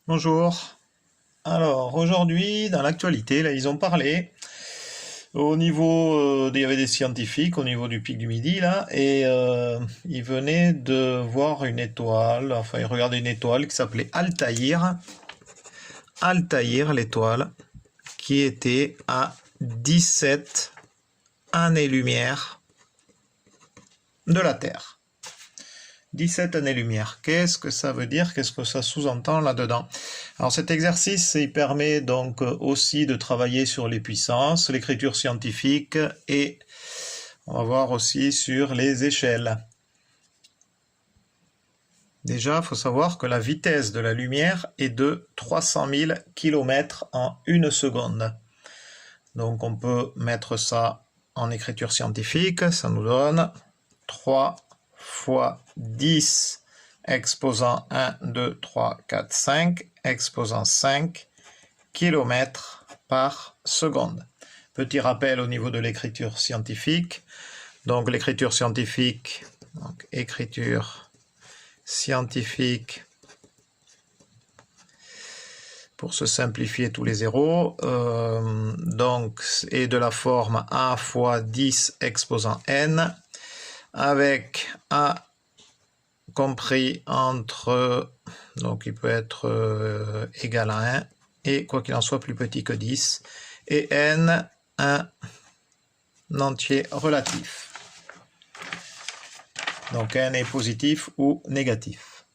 Bonjour. Alors aujourd'hui, dans l'actualité, là, ils ont parlé au niveau, il y avait des scientifiques au niveau du pic du Midi là, et ils venaient de voir une étoile. Enfin, ils regardaient une étoile qui s'appelait Altaïr. Altaïr, l'étoile, qui était à 17 années-lumière de la Terre. 17 années-lumière. Qu'est-ce que ça veut dire? Qu'est-ce que ça sous-entend là-dedans? Alors cet exercice, il permet donc aussi de travailler sur les puissances, l'écriture scientifique et on va voir aussi sur les échelles. Déjà, il faut savoir que la vitesse de la lumière est de 300 000 km en une seconde. Donc on peut mettre ça en écriture scientifique, ça nous donne 3 fois 10 exposant 1, 2, 3, 4, 5, exposant 5 km par seconde. Petit rappel au niveau de l'écriture scientifique. Donc l'écriture scientifique, donc écriture scientifique, pour se simplifier tous les zéros, donc est de la forme A fois 10 exposant n, avec A compris entre, donc il peut être égal à 1, et quoi qu'il en soit plus petit que 10, et n, un entier relatif. Donc n est positif ou négatif.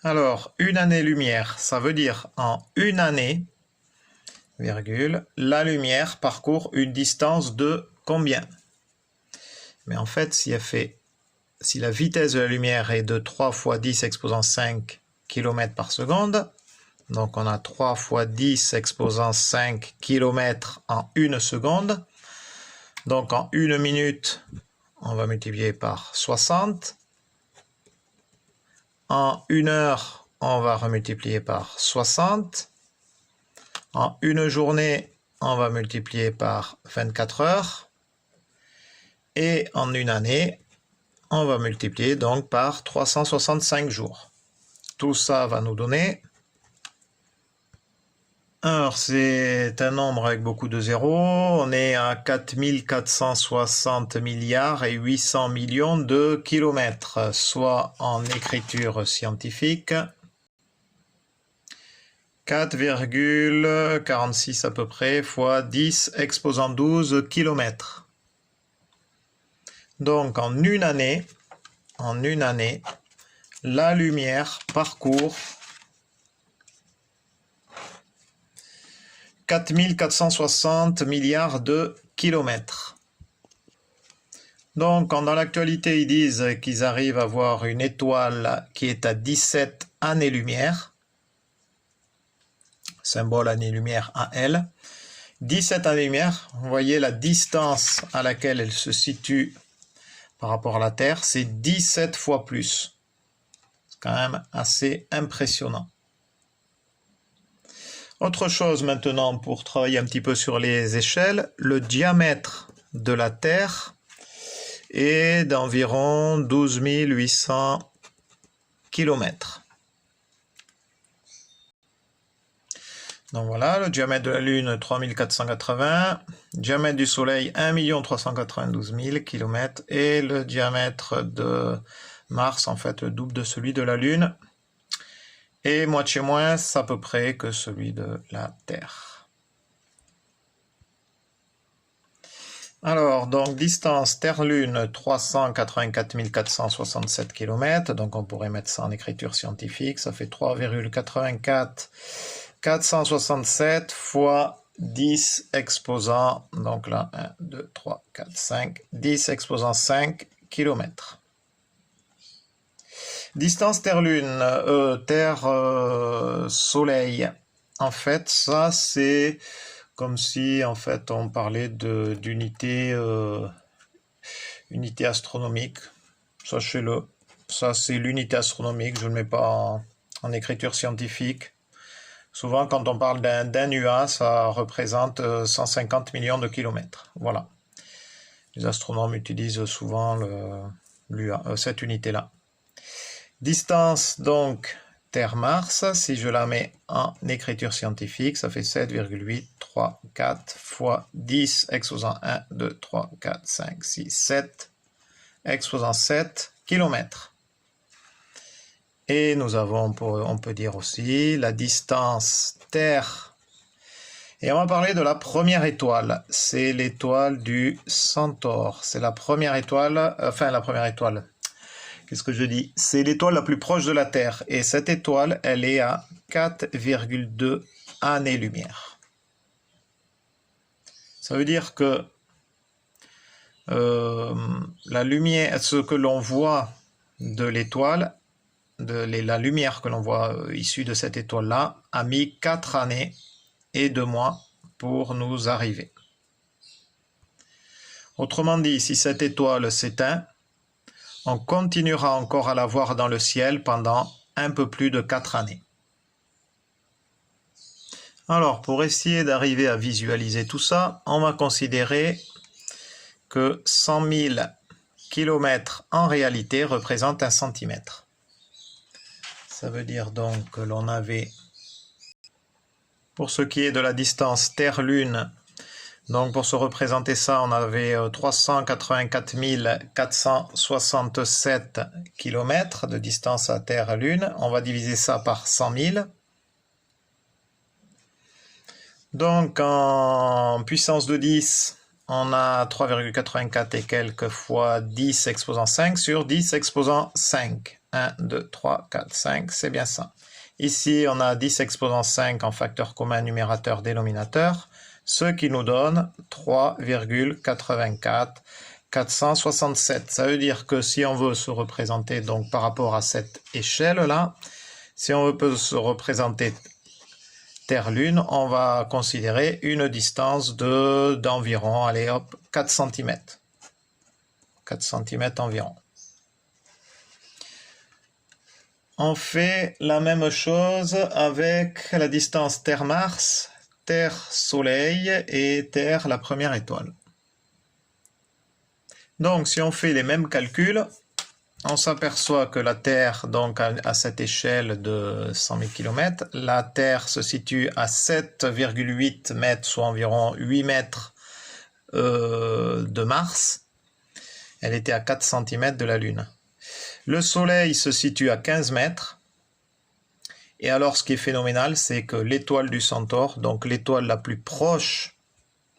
Alors, une année-lumière, ça veut dire en une année, virgule, la lumière parcourt une distance de combien? Mais en fait, si la vitesse de la lumière est de 3 fois 10 exposant 5 km par seconde, donc on a 3 fois 10 exposant 5 km en une seconde, donc en une minute, on va multiplier par 60, en une heure, on va remultiplier par 60, en une journée, on va multiplier par 24 heures, et en une année, on va multiplier donc par 365 jours. Tout ça va nous donner... Alors, c'est un nombre avec beaucoup de zéros. On est à 4460 milliards et 800 millions de kilomètres, soit en écriture scientifique, 4,46 à peu près fois 10 exposant 12 kilomètres. Donc, en une année, la lumière parcourt 4460 milliards de kilomètres. Donc, dans l'actualité, ils disent qu'ils arrivent à voir une étoile qui est à 17 années-lumière. Symbole année-lumière AL. 17 années-lumière, vous voyez la distance à laquelle elle se situe par rapport à la Terre, c'est 17 fois plus. C'est quand même assez impressionnant. Autre chose maintenant pour travailler un petit peu sur les échelles, le diamètre de la Terre est d'environ 12 800 km. Donc voilà, le diamètre de la Lune 3480, diamètre du Soleil 1 392 000 km et le diamètre de Mars, en fait, le double de celui de la Lune. Et moitié moins à peu près que celui de la Terre. Alors, donc distance Terre-Lune 384 467 km, donc on pourrait mettre ça en écriture scientifique, ça fait 3,84 467 fois 10 exposant, donc là 1, 2, 3, 4, 5, 10 exposant 5 km. Distance Terre-Lune, Terre-Soleil. En fait, ça c'est comme si en fait on parlait d'unité unité astronomique. Sachez-le, ça c'est l'unité astronomique. Je ne le mets pas en écriture scientifique. Souvent, quand on parle d'un UA, ça représente 150 millions de kilomètres. Voilà. Les astronomes utilisent souvent cette unité-là. Distance, donc, Terre-Mars, si je la mets en écriture scientifique, ça fait 7,834 fois 10 exposant 1, 2, 3, 4, 5, 6, 7, exposant 7 km. Et nous avons, on peut dire aussi, la distance Terre. Et on va parler de la première étoile. C'est l'étoile du Centaure. C'est la première étoile, qu'est-ce que je dis? C'est l'étoile la plus proche de la Terre. Et cette étoile, elle est à 4,2 années-lumière. Ça veut dire que la lumière, ce que l'on voit de l'étoile, la lumière que l'on voit issue de cette étoile-là, a mis 4 années et 2 mois pour nous arriver. Autrement dit, si cette étoile s'éteint, on continuera encore à la voir dans le ciel pendant un peu plus de 4 années. Alors, pour essayer d'arriver à visualiser tout ça, on va considérer que 100 000 km en réalité représentent 1 centimètre. Ça veut dire donc que l'on avait, pour ce qui est de la distance Terre-Lune, donc pour se représenter ça, on avait 384 467 km de distance à Terre-Lune. On va diviser ça par 100 000. Donc en puissance de 10, on a 3,84 et quelques fois 10 exposant 5 sur 10 exposant 5. 1, 2, 3, 4, 5, c'est bien ça. Ici, on a 10 exposant 5 en facteur commun numérateur-dénominateur, ce qui nous donne 3,84 467. Ça veut dire que si on veut se représenter donc par rapport à cette échelle-là, si on veut se représenter Terre-Lune, on va considérer une distance d'environ, allez hop, 4 cm. 4 cm environ. On fait la même chose avec la distance Terre-Mars, Terre-Soleil et Terre, la première étoile. Donc, si on fait les mêmes calculs, on s'aperçoit que la Terre, donc à cette échelle de 100 000 km, la Terre se situe à 7,8 mètres, soit environ 8 mètres de Mars. Elle était à 4 cm de la Lune. Le Soleil se situe à 15 mètres. Et alors, ce qui est phénoménal, c'est que l'étoile du Centaure, donc l'étoile la plus proche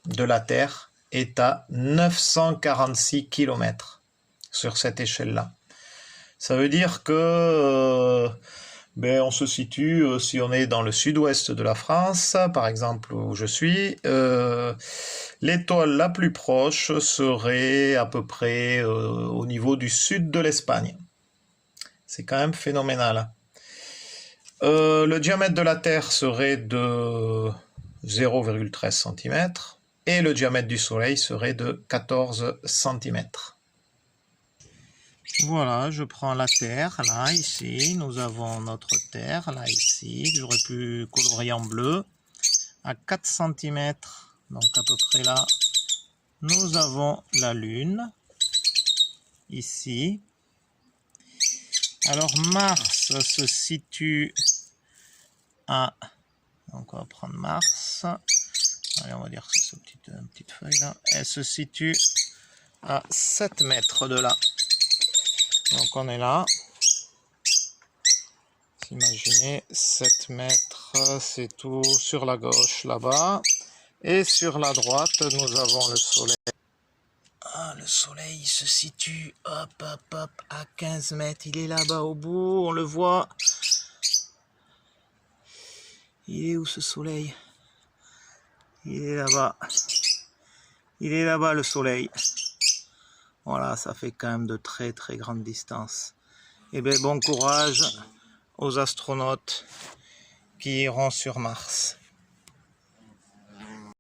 de la Terre, est à 946 km sur cette échelle-là. Ça veut dire que on se situe, si on est dans le sud-ouest de la France, par exemple où je suis, l'étoile la plus proche serait à peu près au niveau du sud de l'Espagne. C'est quand même phénoménal. Le diamètre de la Terre serait de 0,13 cm et le diamètre du Soleil serait de 14 cm. Voilà, je prends la Terre, là, ici, nous avons notre Terre, là, ici, j'aurais pu colorier en bleu, à 4 cm, donc à peu près là, nous avons la Lune, ici. Alors Mars se situe à, donc on va prendre Mars, allez, on va dire que c'est cette petite feuille là, elle se situe à 7 mètres de là. Donc on est là, imaginez 7 mètres, c'est tout sur la gauche là-bas, et sur la droite nous avons le Soleil. Ah, le Soleil se situe, hop, hop, hop, à 15 mètres, il est là-bas au bout, on le voit. Il est où ce Soleil? Il est là-bas. Il est là-bas le Soleil. Voilà, ça fait quand même de très très grandes distances. Et bien bon courage aux astronautes qui iront sur Mars.